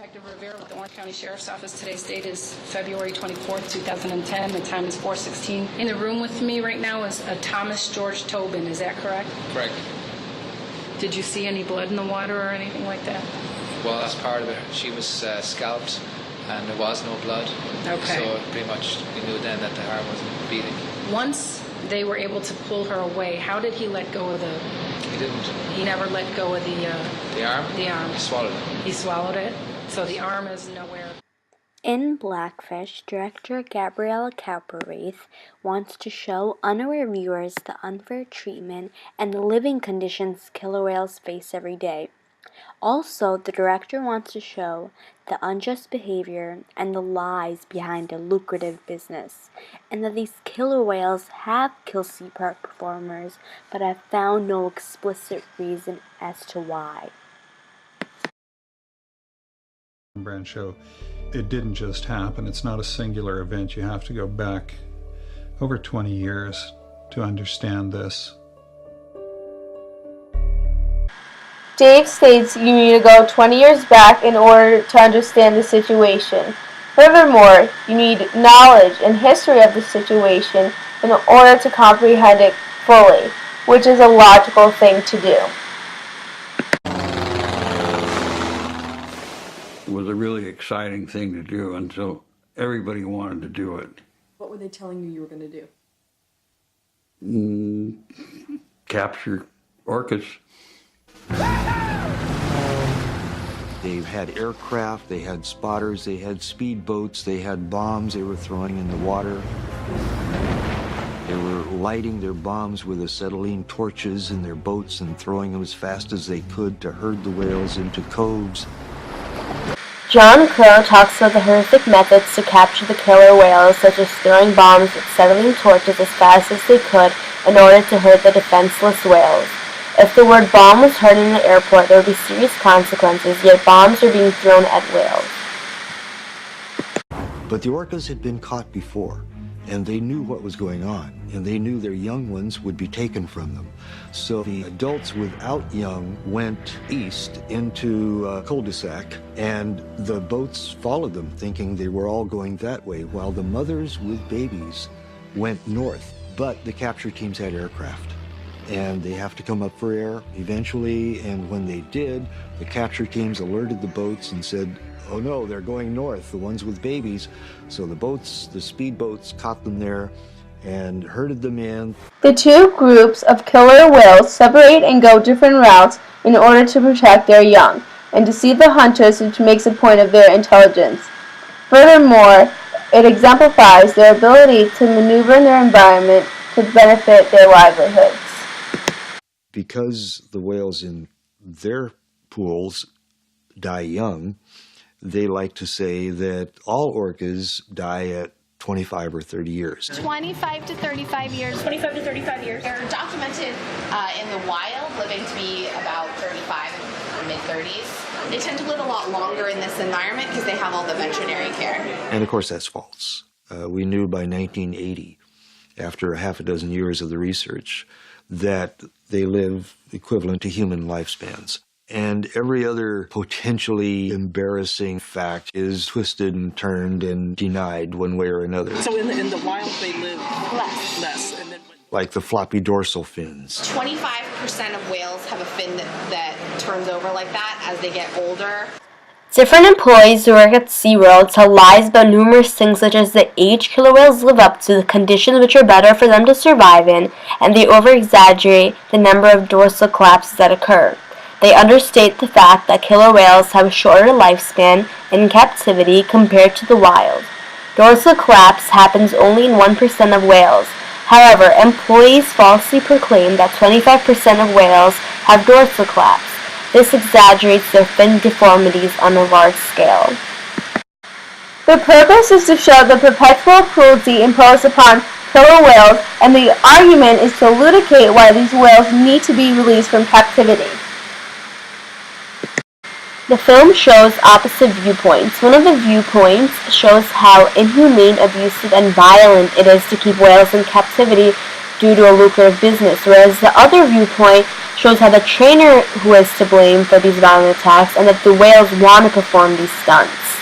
Detective Rivera with the Orange County Sheriff's Office. Today's date is February 24th, 2010. The time is 4:16. In the room with me right now is a Thomas George Tobin. Is that correct? Correct. Did you see any blood in the water or anything like that? Well, that's part of it. She was scalped and there was no blood. Okay. So pretty much we knew then that the heart wasn't beating. Once they were able to pull her away, how did he let go of the... He didn't. He never let go of the... The arm? The arm. He swallowed it. He swallowed it? So the arm is nowhere. In Blackfish, director Gabriella Cowperwraith wants to show unaware viewers the unfair treatment and the living conditions killer whales face every day. Also, the director wants to show the unjust behavior and the lies behind a lucrative business, and that these killer whales have killed sea park performers, but have found no explicit reason as to why. Brand show, it didn't just happen. It's not a singular event. You have to go back over 20 years to understand this. Dave states you need to go 20 years back in order to understand the situation. Furthermore, you need knowledge and history of the situation in order to comprehend it fully, which is a logical thing to do. It was a really exciting thing to do until everybody wanted to do it. What were they telling you were going to do? Capture orcas. They had aircraft, they had spotters, they had speedboats, they had bombs they were throwing in the water. They were lighting their bombs with acetylene torches in their boats and throwing them as fast as they could to herd the whales into coves. John Crow talks about the horrific methods to capture the killer whales, such as throwing bombs with acetylene torches as fast as they could in order to hurt the defenseless whales. If the word bomb was heard in an airport, there would be serious consequences, yet bombs are being thrown at whales. But the orcas had been caught before, and they knew what was going on, and they knew their young ones would be taken from them. So the adults without young went east into a cul-de-sac, and the boats followed them, thinking they were all going that way, while the mothers with babies went north. But the capture teams had aircraft, and they have to come up for air eventually, and when they did, the capture teams alerted the boats and said, oh no, they're going north, the ones with babies. So the boats, the speedboats, caught them there and herded them in. The two groups of killer whales separate and go different routes in order to protect their young and deceive the hunters, which makes a point of their intelligence. Furthermore, it exemplifies their ability to maneuver in their environment to benefit their livelihoods. Because the whales in their pools die young, they like to say that all orcas die at 25 or 30 years. 25 to 35 years. 25 to 35 years. They're documented in the wild, living to be about 35 or mid-30s. They tend to live a lot longer in this environment because they have all the veterinary care. And of course that's false. We knew by 1980, after a half a dozen years of the research, that they live equivalent to human lifespans. And every other potentially embarrassing fact is twisted and turned and denied one way or another. So in the wild they live less. And then like the floppy dorsal fins. 25% of whales have a fin that turns over like that as they get older. Different employees who work at SeaWorld tell lies about numerous things, such as the age killer whales live up to, the conditions which are better for them to survive in, and they over-exaggerate the number of dorsal collapses that occur. They understate the fact that killer whales have a shorter lifespan in captivity compared to the wild. Dorsal collapse happens only in 1% of whales. However, employees falsely proclaim that 25% of whales have dorsal collapse. This exaggerates their fin deformities on a large scale. The purpose is to show the perpetual cruelty imposed upon killer whales, and the argument is to elucidate why these whales need to be released from captivity. The film shows opposite viewpoints. One of the viewpoints shows how inhumane, abusive, and violent it is to keep whales in captivity due to a lucrative business, whereas the other viewpoint shows how the trainer who is to blame for these violent attacks and that the whales want to perform these stunts.